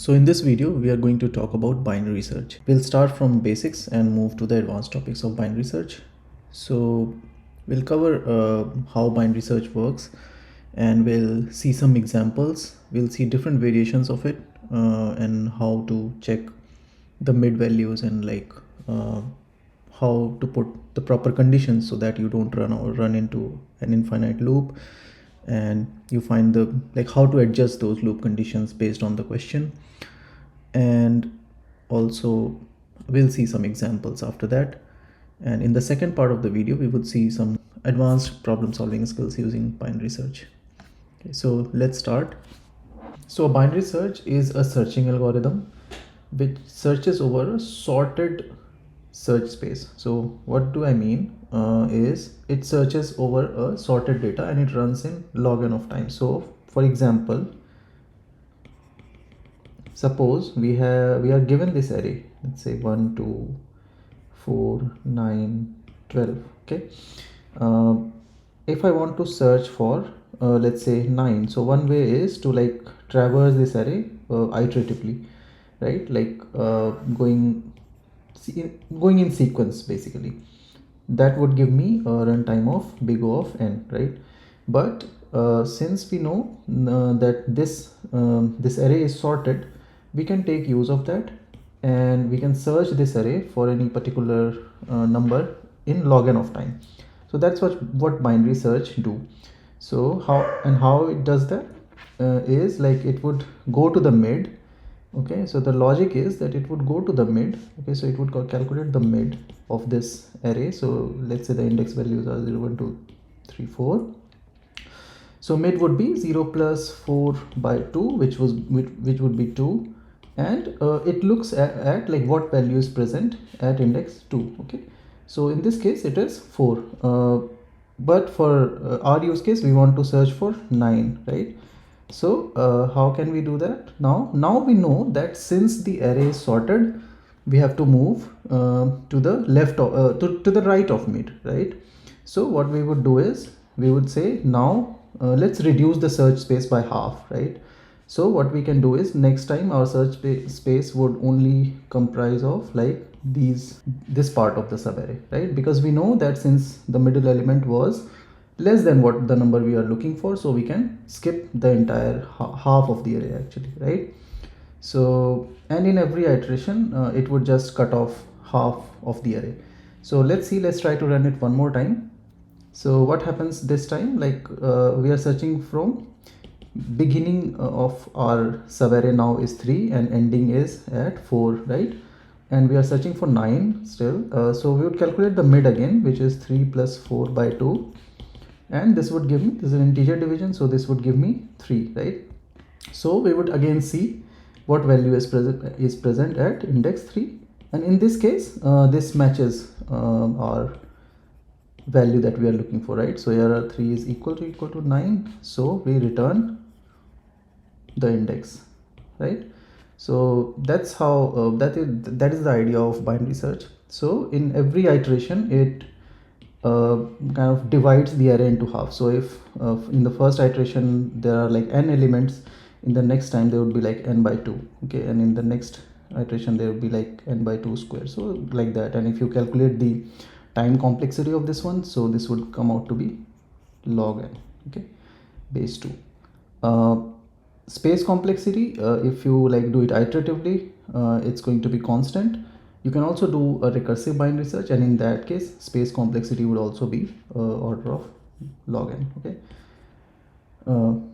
So in this video, we are going to talk about binary search. We'll start from basics and move to the advanced topics of binary search. So we'll cover how binary search works, and we'll see some examples. We'll see different variations of it and how to check the mid values and how to put the proper conditions so that you don't run into an infinite loop, and you find the how to adjust those loop conditions based on the question. And also we'll see some examples after that, and in the second part of the video we would see some advanced problem solving skills using binary search. Okay, so let's start. So a binary search is a searching algorithm which searches over a sorted search space. So what do I mean is it searches over a sorted data and it runs in log n of time. So for example, suppose we are given this array, let's say 1 2 4 9 12. Okay, if I want to search for let's say 9, so one way is to traverse this array iteratively, right? Going in sequence basically. That would give me a runtime of big O of n, right? But since we know that this array is sorted, we can take use of that and we can search this array for any particular number in log n of time. So that's what binary search do. So how it does that is it would go to the mid. Okay, so the logic is that it would go to the mid. Okay, so it would calculate the mid of this array. So let's say the index values are 0 1 2 3 4. So mid would be 0 plus 4 by 2, which would be 2, and it looks at what value is present at index 2. Okay, so in this case it is 4, but for our use case we want to search for 9, right? So how can we do that? Now we know that since the array is sorted, we have to move to the left to the right of mid, right? So what we would do is we would say this let's reduce the search space by half, right? So what we can do is next time our search space would only comprise of this part of the subarray, right? Because we know that since the middle element was less than what the number we are looking for, so we can skip the entire half of the array actually, right? So, and in every iteration it would just cut off half of the array. So let's try to run it one more time. So what happens this time, we are searching from beginning of our subarray now is 3 and ending is at 4, right? And we are searching for 9 still. So we would calculate the mid again, which is 3 plus 4 by 2, and this would give me, this is an integer division, so this would give me 3, right? So we would again see what value is present at index 3, and in this case this matches our value that we are looking for, right? So here 3 is equal to 9, so we return the index, right? So that's how that is the idea of binary search. So in every iteration it kind of divides the array into half. So if in the first iteration there are n elements, in the next time there would be n by 2, okay, and in the next iteration there would be n by 2 square, so like that. And if you calculate the time complexity of this one, so this would come out to be log n, okay, base 2. Space complexity, if you do it iteratively, it's going to be constant. You can also do a recursive binary search, and in that case space complexity would also be order of log n, okay.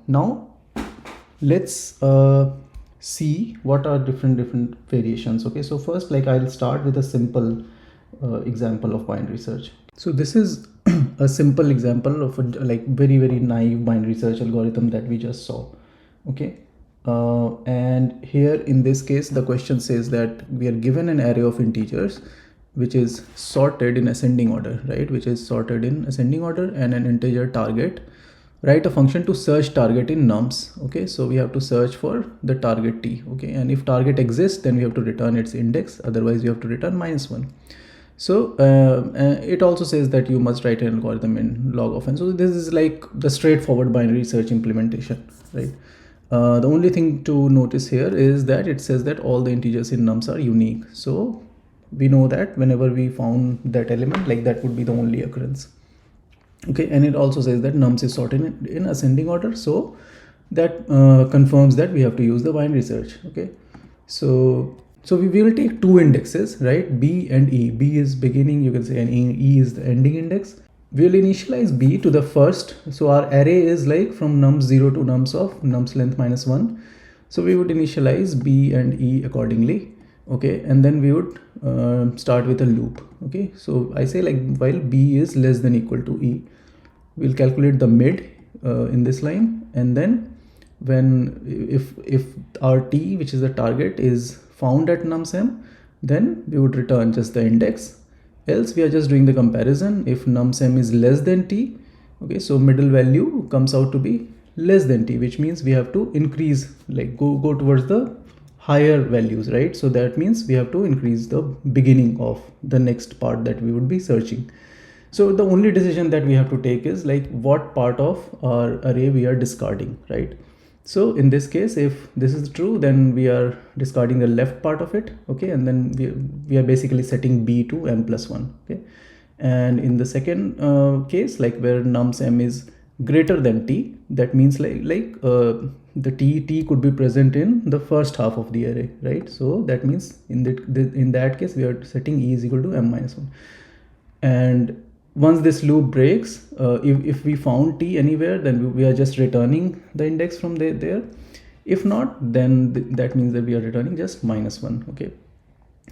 Now let's see what are different variations. Okay, so first I'll start with a simple example of binary search. So this is a simple example of a very naive binary search algorithm that we just saw. Okay, and here in this case the question says that we are given an array of integers which is sorted in ascending order, right? Which is sorted in ascending order, and an integer target. Write a function to search target in nums. Okay, so we have to search for the target t. Okay, and if target exists, then we have to return its index, otherwise we have to return -1. So it also says that you must write an algorithm in log of n. So this is the straightforward binary search implementation, right? The only thing to notice here is that it says that all the integers in nums are unique. So we know that whenever we found that element, like that would be the only occurrence. Okay, and it also says that nums is sorted in ascending order. So that confirms that we have to use the binary search. Okay, so we will take two indexes, right? B and E. B is beginning, you can say, and E is the ending index. We'll initialize B to the first. So our array is like from nums 0 to nums of nums length minus 1. So we would initialize B and E accordingly. Okay, and then we would start with a loop. Okay, so I say like while B is less than equal to E, we'll calculate the mid in this line, and then when if our T, which is the target, is found at nums m, then we would return just the index. Else we are just doing the comparison. If nums m is less than T, okay, so middle value comes out to be less than T, which means we have to increase, like go towards the higher values, right? So that means we have to increase the beginning of the next part that we would be searching. So the only decision that we have to take is like what part of our array we are discarding, right? So in this case, if this is true, then we are discarding the left part of it. Okay, and then we are basically setting B to m plus 1. Okay, and in the second case, like where nums m is greater than T, that means the T could be present in the first half of the array, right? So that means in that case, we are setting E is equal to m minus 1. And once this loop breaks, if we found T anywhere, then we are just returning the index from there. If not, then that means that we are returning just minus 1. Okay,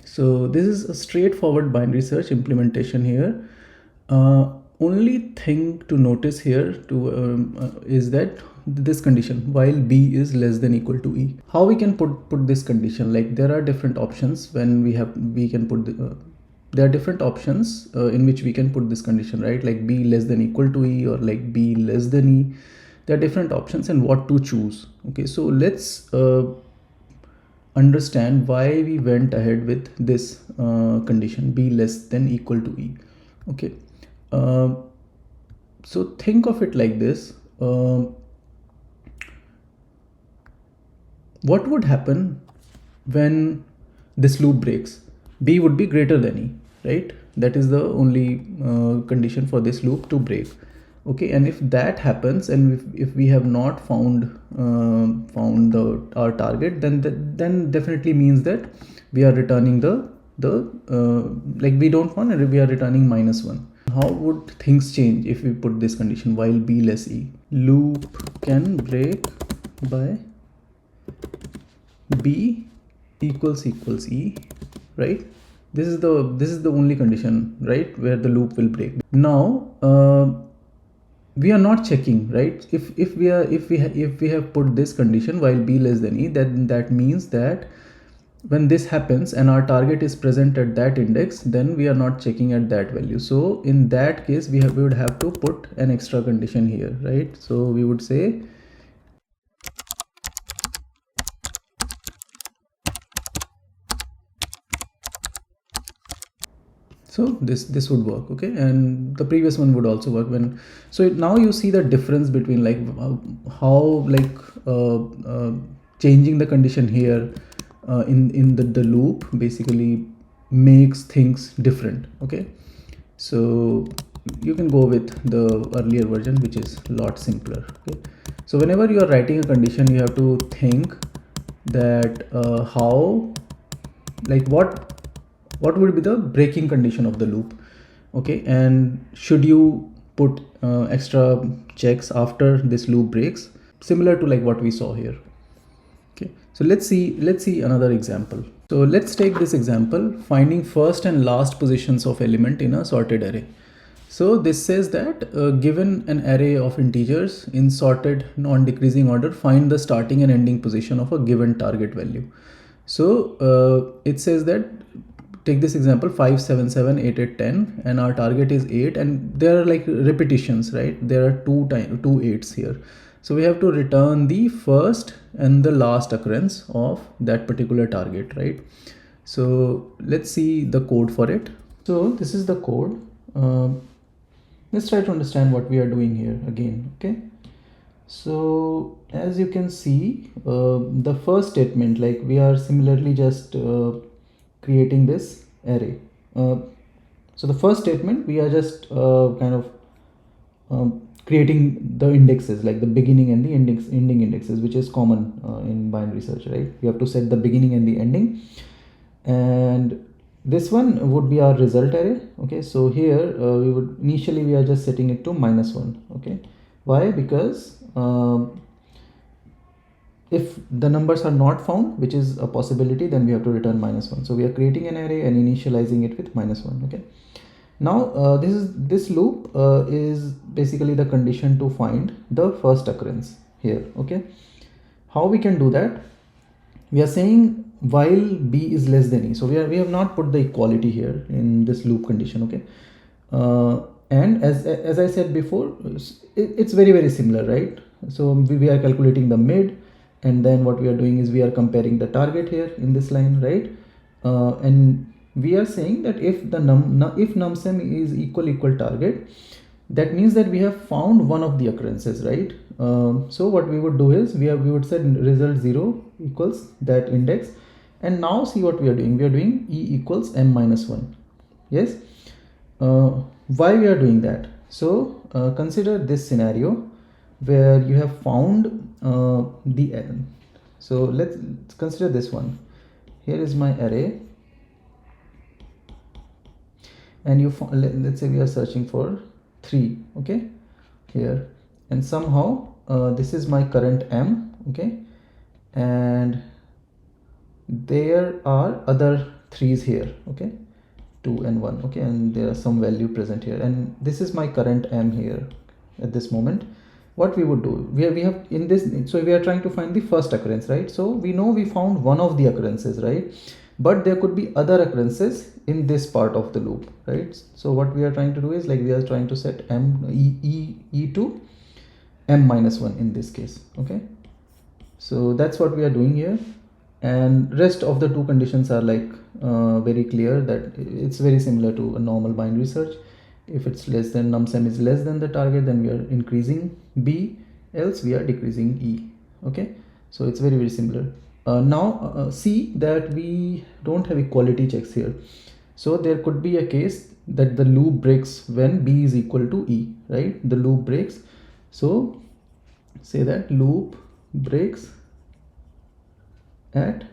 so this is a straightforward binary search implementation here. Only thing to notice here is that this condition, while B is less than equal to E. How we can put this condition? Like there are different options when we can put there are different options in which we can put this condition, right? Like B less than equal to E, or like B less than E. There are different options and what to choose. Okay, so let's understand why we went ahead with this condition, B less than equal to E. Okay, so think of it like this. What would happen when this loop breaks? B would be greater than E, right? That is the only condition for this loop to break. Okay, and if that happens, and if we have not found our target, then definitely means that we are returning like we don't want, and we are returning minus 1. How would things change if we put this condition while B less E? Loop can break by B equals E, right? This is the only condition, right, where the loop will break. Now we are not checking, right? If we have put this condition while B less than E, then that means that when this happens and our target is present at that index, then we are not checking at that value. So in that case, we would have to put an extra condition here, right? So we would say so this would work. Okay, and the previous one would also work. So now you see the difference between like how changing the condition here in the loop basically makes things different. Okay, so you can go with the earlier version, which is a lot simpler. Okay, so whenever you are writing a condition, you have to think that how, like what would be the breaking condition of the loop. Okay, and should you put extra checks after this loop breaks, similar to like what we saw here. Okay, so let's see another example. So let's take this example, finding first and last positions of element in a sorted array. So this says that given an array of integers in sorted non-decreasing order, find the starting and ending position of a given target value. So it says that, take this example, 5 7 7 8 8 10, and our target is 8, and there are like repetitions, right? There are two 8s here. So we have to return the first and the last occurrence of that particular target, right? So let's see the code for it. So this is the code. Let's try to understand what we are doing here again. Okay, So as you can see, the first statement, like we are similarly just creating this array. So the first statement, we are just kind of creating the indexes, like the beginning and the ending indexes, which is common in binary search, right? You have to set the beginning and the ending, and this one would be our result array. Okay, so here we are just setting it to -1. Okay, why? Because if the numbers are not found, which is a possibility, then we have to return -1. So we are creating an array and initializing it with -1. Okay, now this loop is basically the condition to find the first occurrence here. Okay, how we can do that? We are saying while b is less than e, so we have not put the equality here in this loop condition. Okay, and as I said before, it's very similar, right? So we are calculating the mid, and then what we are doing is we are comparing the target here in this line, right? And we are saying that if the if numsum is equal target, that means that we have found one of the occurrences, right? So what we would do is we would set result 0 equals that index, and now see what we are doing. We are doing e equals m minus 1. Yes. Why we are doing that? So consider this scenario where you have found the n. So let's consider this one. Here is my array, and let's say we are searching for 3. Okay, here, and somehow this is my current m. Okay, and there are other 3's here. Okay, 2 and 1. Okay, and there are some value present here, and this is my current m here at this moment. What we would do, we have in this, so we are trying to find the first occurrence, right? So we know we found one of the occurrences, right? But there could be other occurrences in this part of the loop, right? So what we are trying to do is, like, we are trying to set e to m minus 1 in this case. Okay, so that's what we are doing here, and rest of the two conditions are like very clear, that it's very similar to a normal binary search. If it's less than, numsum is less than the target, then we are increasing b, else we are decreasing e. Okay, so it's very similar. Now see that we don't have equality checks here, so there could be a case that the loop breaks when b is equal to e, right? The loop breaks, so say that loop breaks at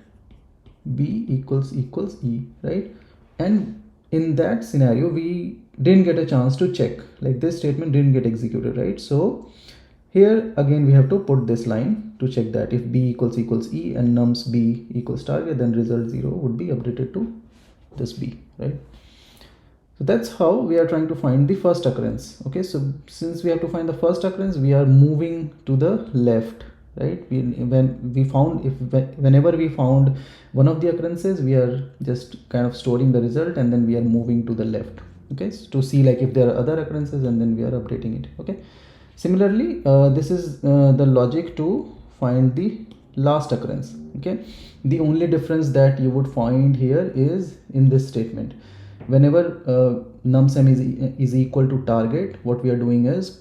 b equals e, right? And in that scenario we didn't get a chance to check, like this statement didn't get executed, right? So here again we have to put this line to check that if b equals e and nums b equals target, then result 0 would be updated to this b, right? So that's how we are trying to find the first occurrence. Okay, so since we have to find the first occurrence, we are moving to the left, right? Whenever we found one of the occurrences, we are just kind of storing the result, and then we are moving to the left. Okay, so to see like if there are other occurrences, and then we are updating it. Okay, similarly this is the logic to find the last occurrence. Okay, the only difference that you would find here is in this statement. Whenever numsum is equal to target, what we are doing is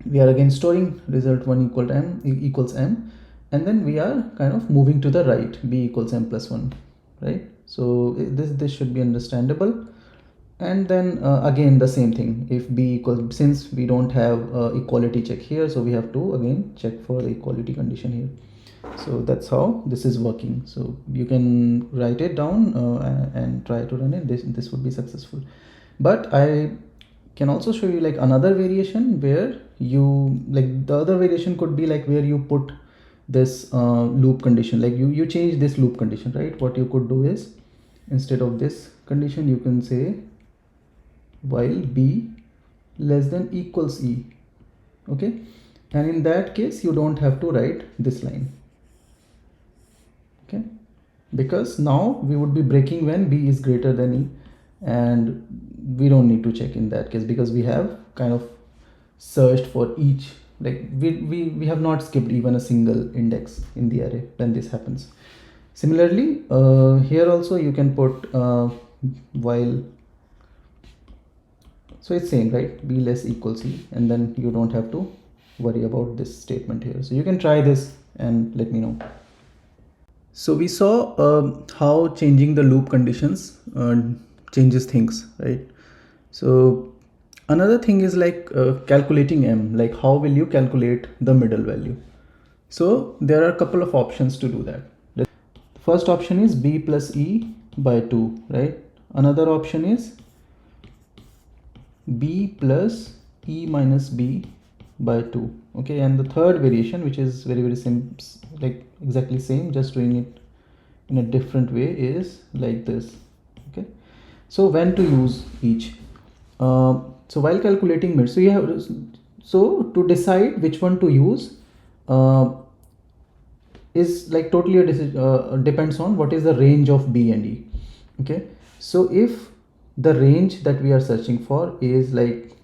we are again storing result 1 equals m, and then we are kind of moving to the right, b equals m plus 1, right? So this should be understandable. And then again the same thing, if b equals, since we don't have equality check here, so we have to again check for the equality condition here. So that's how this is working. So you can write it down and try to run it. This would be successful. But I can also show you like another variation where you, like, the other variation could be like where you put this loop condition, like you change this loop condition, right? What you could do is, instead of this condition, you can say while b less than equals e. Okay, and in that case you don't have to write this line. Okay, because now we would be breaking when b is greater than e, and we don't need to check in that case, because we have kind of searched for each, like we have not skipped even a single index in the array when this happens. Similarly here also you can put while, so it's same, right? b less equals e, and then you don't have to worry about this statement here. So you can try this and let me know. So we saw how changing the loop conditions changes things, right? So another thing is like calculating m, like how will you calculate the middle value? So there are a couple of options to do that. The first option is b plus e by 2, right? Another option is b plus e minus b by 2, okay? And the third variation, which is very simple, like exactly same, just doing it in a different way, is like this, okay? So when to use each? So while calculating mid, so you have, so to decide which one to use is like totally a decision, depends on what is the range of b and e, okay? So if the range that we are searching for is like,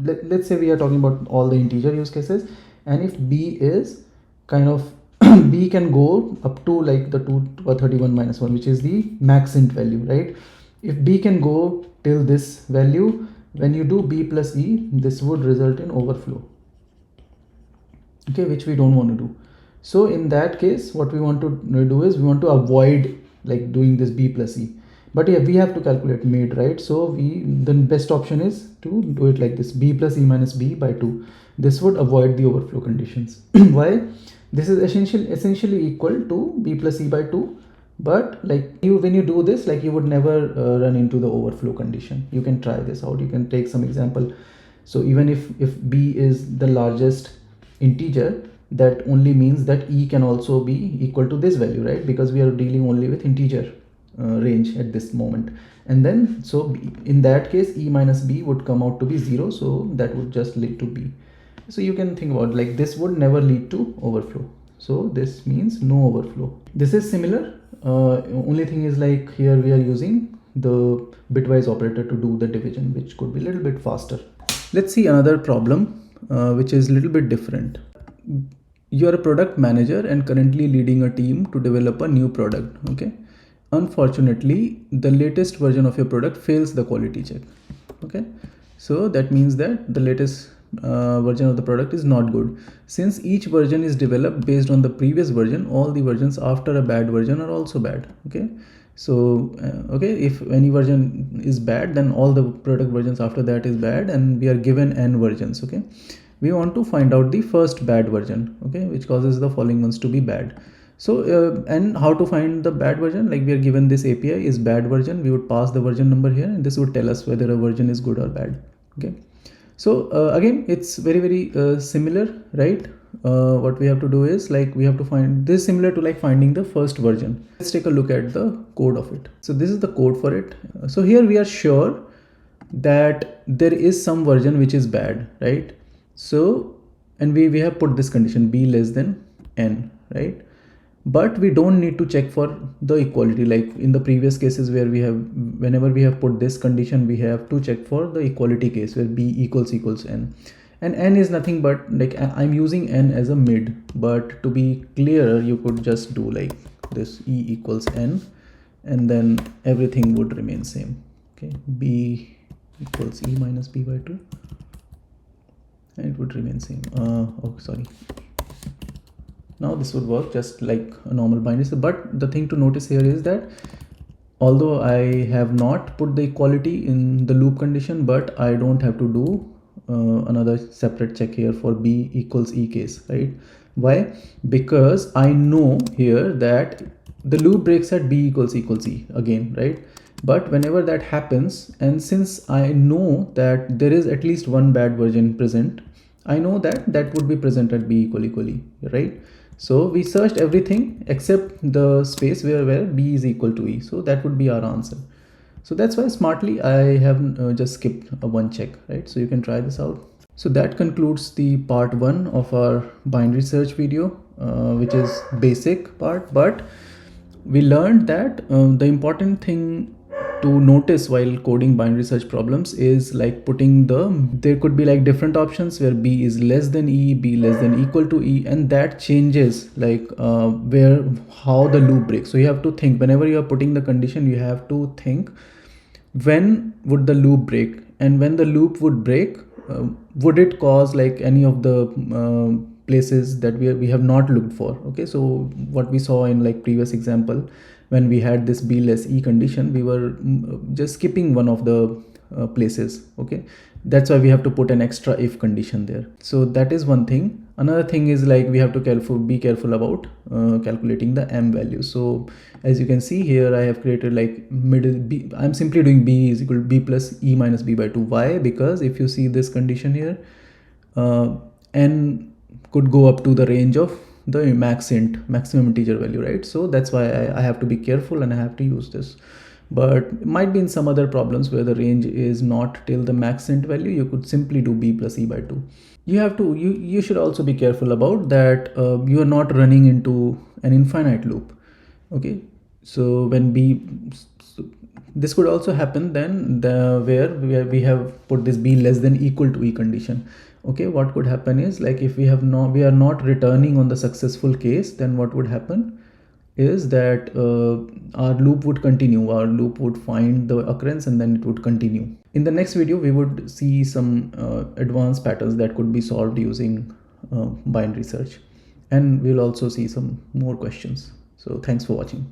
let's say we are talking about all the integer use cases, and if b is kind of b can go up to like the 231 minus 1, which is the max int value, right? If b can go till this value, when you do b plus e, this would result in overflow, okay, which we don't want to do. So in that case, what we want to do is we want to avoid like doing this b plus e. But yeah, we have to calculate mid, right? So the best option is to do it like this, b plus e minus b by 2. This would avoid the overflow conditions. Why? This is essentially equal to b plus e by 2. But like when you do this, like you would never run into the overflow condition. You can try this out. You can take some example. So even if b is the largest integer, that only means that e can also be equal to this value, right? Because we are dealing only with integer range at this moment. And then so in that case, e minus b would come out to be 0, so that would just lead to b. So you can think about like this would never lead to overflow, so this means no overflow. This is similar, only thing is like here we are using the bitwise operator to do the division, which could be a little bit faster. Let's see another problem which is a little bit different. You're a product manager and currently leading a team to develop a new product, okay? Unfortunately, the latest version of your product fails the quality check, okay? So that means that the latest version of the product is not good. Since each version is developed based on the previous version, all the versions after a bad version are also bad, okay? So okay, if any version is bad, then all the product versions after that is bad, and we are given n versions, okay? We want to find out the first bad version, okay, which causes the following ones to be bad. So and how to find the bad version? Like we are given this API is bad version, we would pass the version number here, and this would tell us whether a version is good or bad, okay? So again, it's very similar, right? What we have to do is like we have to find this, similar to like finding the first version. Let's take a look at the code of it. So this is the code for it. So here we are sure that there is some version which is bad, right? So and we have put this condition b less than n, right? But we don't need to check for the equality, like in the previous cases where we have, whenever we have put this condition, we have to check for the equality case where b equals n, and n is nothing but like I'm using n as a mid, but to be clearer you could just do like this, e equals n, and then everything would remain same, okay? B equals e minus b by 2, and it would remain same. Oh sorry, now this would work just like a normal binary. But the thing to notice here is that although I have not put the equality in the loop condition, but I don't have to do another separate check here for b equals e case, right? Why? Because I know here that the loop breaks at b equals e again, right? But whenever that happens, and since I know that there is at least one bad version present, I know that that would be present at b equally, right? So we searched everything except the space where b is equal to e. So that would be our answer. So that's why smartly I have just skipped a one check, right? So you can try this out. So that concludes the part 1 of our binary search video, which is basic part, but we learned that the important thing to notice while coding binary search problems is like putting there could be like different options where b is less than e, b less than equal to e, and that changes like how the loop breaks. So you have to think, whenever you are putting the condition, you have to think when would the loop break, and when the loop would break, would it cause like any of the places that we have not looked for. Okay, so what we saw in like previous example, when we had this b less e condition, we were just skipping one of the places. Okay, that's why we have to put an extra if condition there. So that is one thing. Another thing is like we have to be careful about calculating the m value. So as you can see here, I have created like middle b. I'm simply doing b is equal to b plus e minus b by 2. Why? Because if you see this condition here, n could go up to the range of the maximum integer value, right? So that's why I have to be careful and I have to use this. But it might be in some other problems where the range is not till the max int value, you could simply do b plus e by 2. You should also be careful about that. You are not running into an infinite loop. Okay, so when this could also happen then where we have put this b less than equal to e condition. Okay, what could happen is like if we are not returning on the successful case, then what would happen is that our loop would continue. Our loop would find the occurrence and then it would continue. In the next video, we would see some advanced patterns that could be solved using binary search, and we'll also see some more questions. So thanks for watching.